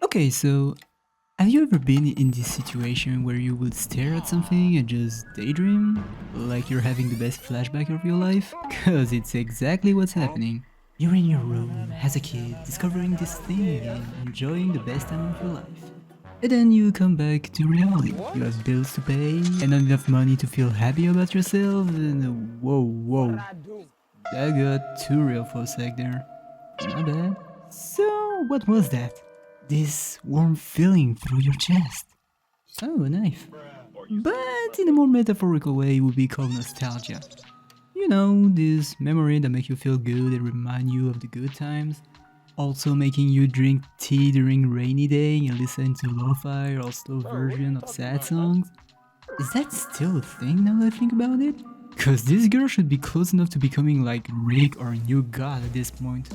Okay, so have you ever been in this situation where you would stare at something and just daydream? Like you're having the best flashback of your life? Cause it's exactly what's happening. You're in your room as a kid, discovering this thing and enjoying the best time of your life. And then you come back to reality. You have bills to pay and not enough money to feel happy about yourself and whoa. That got too real for a sec there. My bad. So, what was that? This warm feeling through your chest. Oh, a knife. But in a more metaphorical way, it would be called nostalgia. You know, this memory that make you feel good and remind you of the good times. Also making you drink tea during rainy day and listen to lo-fi or slow version of sad songs. Is that still a thing now that I think about it? Cause this girl should be close enough to becoming like Rick or a new god at this point.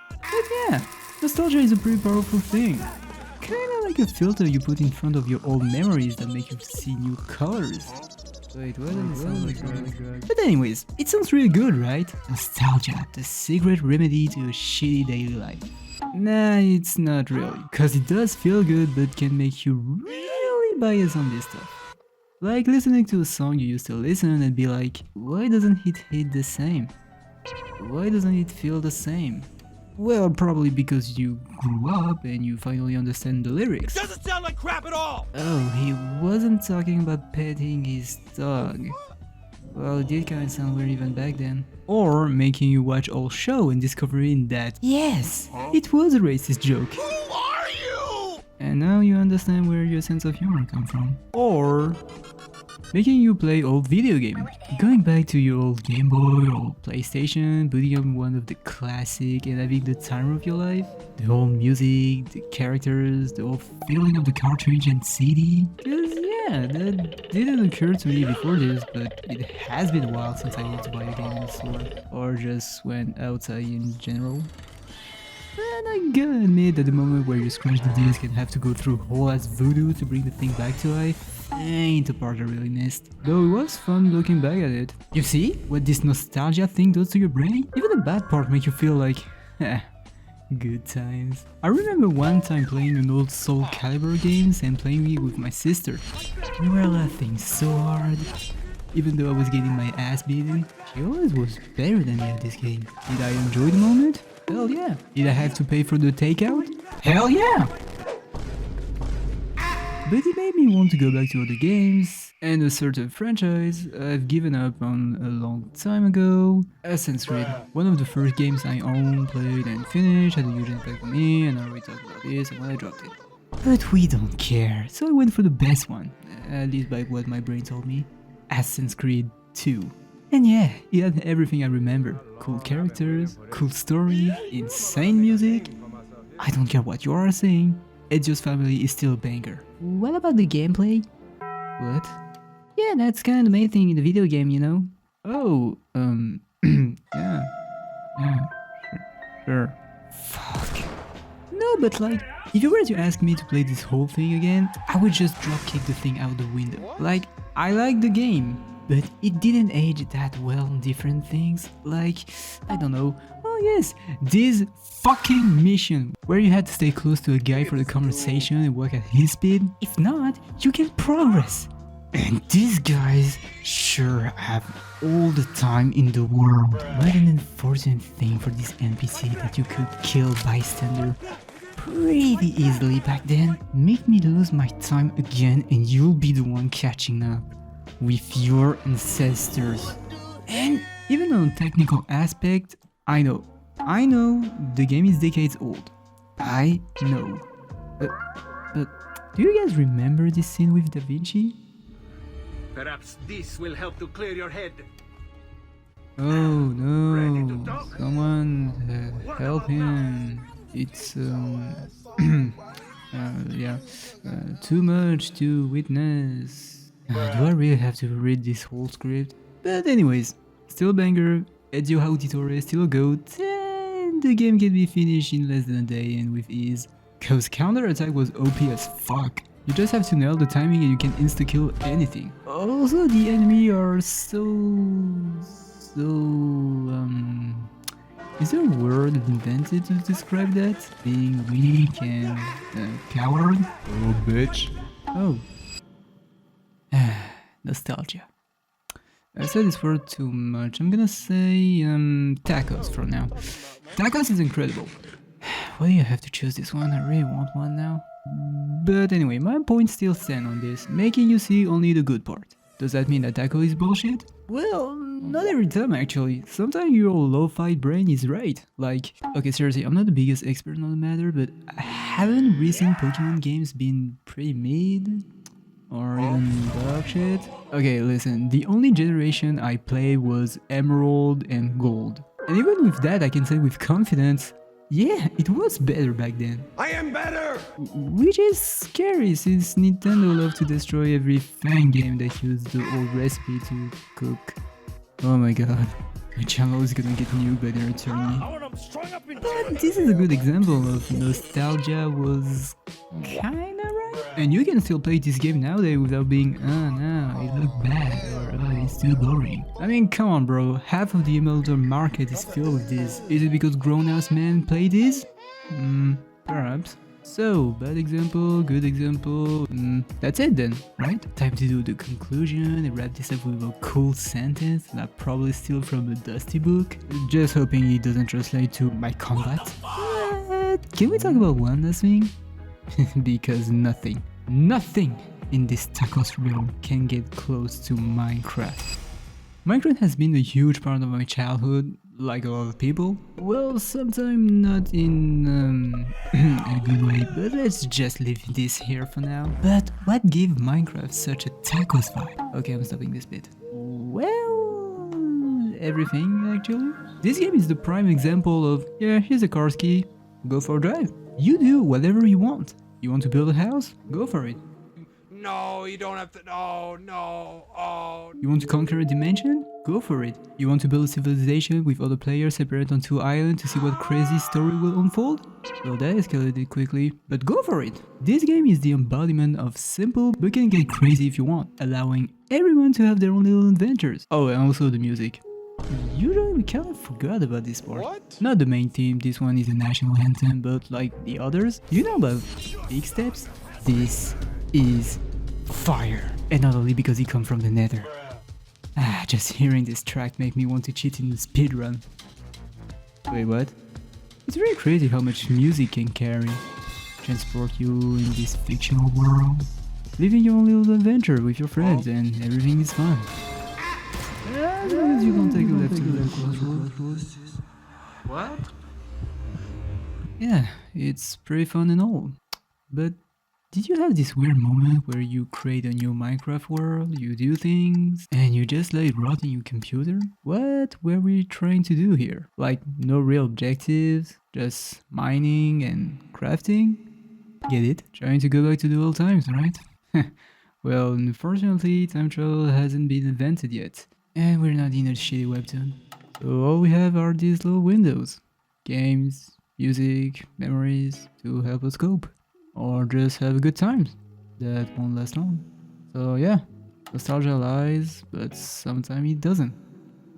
But yeah, nostalgia is a pretty powerful thing. Kinda like a filter you put in front of your old memories that make you see new colors. Wait, what does it sound like drugs? But anyways, it sounds really good, right? Nostalgia, the secret remedy to a shitty daily life. Nah, it's not really, cause it does feel good but can make you really biased on this stuff. Like listening to a song you used to listen and be like, why doesn't it hit the same? Why doesn't it feel the same? Well, probably because you grew up and you finally understand the lyrics. Doesn't sound like crap at all! Oh, he wasn't talking about petting his dog. Well, it did kinda sound weird even back then. Or making you watch all show and discovering that, yes, it was a racist joke. Who are you? And now you understand where your sense of humor comes from. Or making you play old video games. Going back to your old Game Boy or PlayStation, booting up one of the classic and having the time of your life. The whole music, the characters, the whole feeling of the cartridge and CD. Cause yeah, that didn't occur to me before this, but it has been a while since I went to buy a game in the store. Or just went outside in general. And I gotta admit that the moment where you scratch the disc and have to go through whole ass voodoo to bring the thing back to life ain't the part I really missed. Though it was fun looking back at it. You see what this nostalgia thing does to your brain? Even the bad part make you feel like, eh, good times. I remember one time playing an old Soul Calibur games and playing it with my sister. We were laughing so hard. Even though I was getting my ass beaten, she always was better than me at this game. Did I enjoy the moment? Hell yeah. Did I have to pay for the takeout? Hell yeah! But it made me want to go back to other games, and a certain franchise I've given up on a long time ago. Assassin's Creed, one of the first games I owned, played and finished, had a huge impact on me, and I already talked about this when I dropped it. But we don't care, so I went for the best one, at least by what my brain told me. Assassin's Creed 2. And yeah, it had everything I remember. Cool characters, cool story, insane music. I don't care what you are saying, Ezio's family is still a banger. What about the gameplay? What? Yeah, that's kind of the main thing in the video game, you know? Oh, yeah. Yeah, sure. Fuck. No, but like, if you were to ask me to play this whole thing again, I would just drop kick the thing out the window. Like, I like the game, but it didn't age that well on different things. Like, I don't know. Oh yes, this fucking mission where you had to stay close to a guy for the conversation and work at his speed. If not, you can progress. And these guys sure have all the time in the world. What an unfortunate thing for this NPC that you could kill bystander pretty easily back then. Make me lose my time again and you'll be the one catching up with your ancestors. And even on a technical aspect, I know the game is decades old. I know. But do you guys remember this scene with Da Vinci? Perhaps this will help to clear your head. Oh no, someone help him. It's yeah, too much to witness. Do I really have to read this whole script? But anyways, still a banger, Ezio Auditore still a goat, and the game can be finished in less than a day and with ease. Cause counter attack was OP as fuck. You just have to nail the timing and you can insta-kill anything. Also, the enemy are so Is there a word invented to describe that? Being weak and coward? Oh, bitch. Oh. Nostalgia. I said this word too much. I'm gonna say tacos for now. Tacos is incredible. Why do you have to choose this one? I really want one now. But anyway, my point still stand on this, making you see only the good part. Does that mean that taco is bullshit? Well, not every time actually. Sometimes your lo-fi brain is right. Like, okay, seriously, I'm not the biggest expert on the matter, but haven't recent Pokemon games been pretty mid? Or even dog shit? Okay, listen, the only generation I played was Emerald and Gold. And even with that, I can say with confidence, yeah, it was better back then. I am better! Which is scary since Nintendo loved to destroy every fan game that used the old recipe to cook. Oh my god, my channel is gonna get nuked by their attorney. But this is a good example of nostalgia was kinda right. And you can still play this game nowadays without being, oh no, it looked bad, or oh, it's too boring. I mean, come on bro, half of the emulator market is filled with this. Is it because grown-ass men play this? Perhaps. So, bad example, good example, that's it then, right? Time to do the conclusion and wrap this up with a cool sentence that I probably steal from a dusty book. Just hoping it doesn't translate to my combat. But can we talk about one last thing? Because nothing in this tacos realm can get close to Minecraft. Minecraft has been a huge part of my childhood, like a lot of people. Well, sometimes not in a good way, but let's just leave this here for now. But what gave Minecraft such a tacos vibe? Okay, I'm stopping this bit. Well, everything actually. This game is the prime example of, yeah, here's a car key, go for a drive. You do whatever you want. You want to build a house? Go for it. No, you don't have to. No. Oh. You want to conquer a dimension? Go for it. You want to build a civilization with other players separate on two islands to see what crazy story will unfold? Well, that escalated quickly, but go for it. This game is the embodiment of simple but can get crazy if you want, allowing everyone to have their own little adventures. Oh, and also the music. Usually we kind of forgot about this part. What? Not the main theme, this one is a national anthem, but like the others. You know about Pigsteps? This is fire. And not only because he comes from the nether. Just hearing this track make me want to cheat in the speedrun. Wait, what? It's really crazy how much music can carry. Transport you in this fictional world. Living your own little adventure with your friends and everything is fun. As long as you don't take a left to the crossroads. What? Yeah, it's pretty fun and all. But did you have this weird moment where you create a new Minecraft world, you do things, and you just let it rot in your computer? What were we trying to do here? Like, no real objectives, just mining and crafting? Get it? Trying to go back to the old times, right? Well, unfortunately, time travel hasn't been invented yet. And we're not in a shitty webtoon. So all we have are these little windows. Games, music, memories to help us cope. Or just have a good time. That won't last long. So yeah, nostalgia lies, but sometimes it doesn't.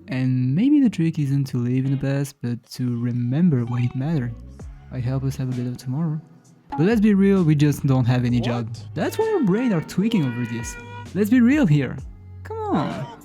And maybe the trick isn't to live in the past, but to remember why it mattered. Might help us have a bit of tomorrow. But let's be real, we just don't have any job. That's why our brains are tweaking over this. Let's be real here. Come on.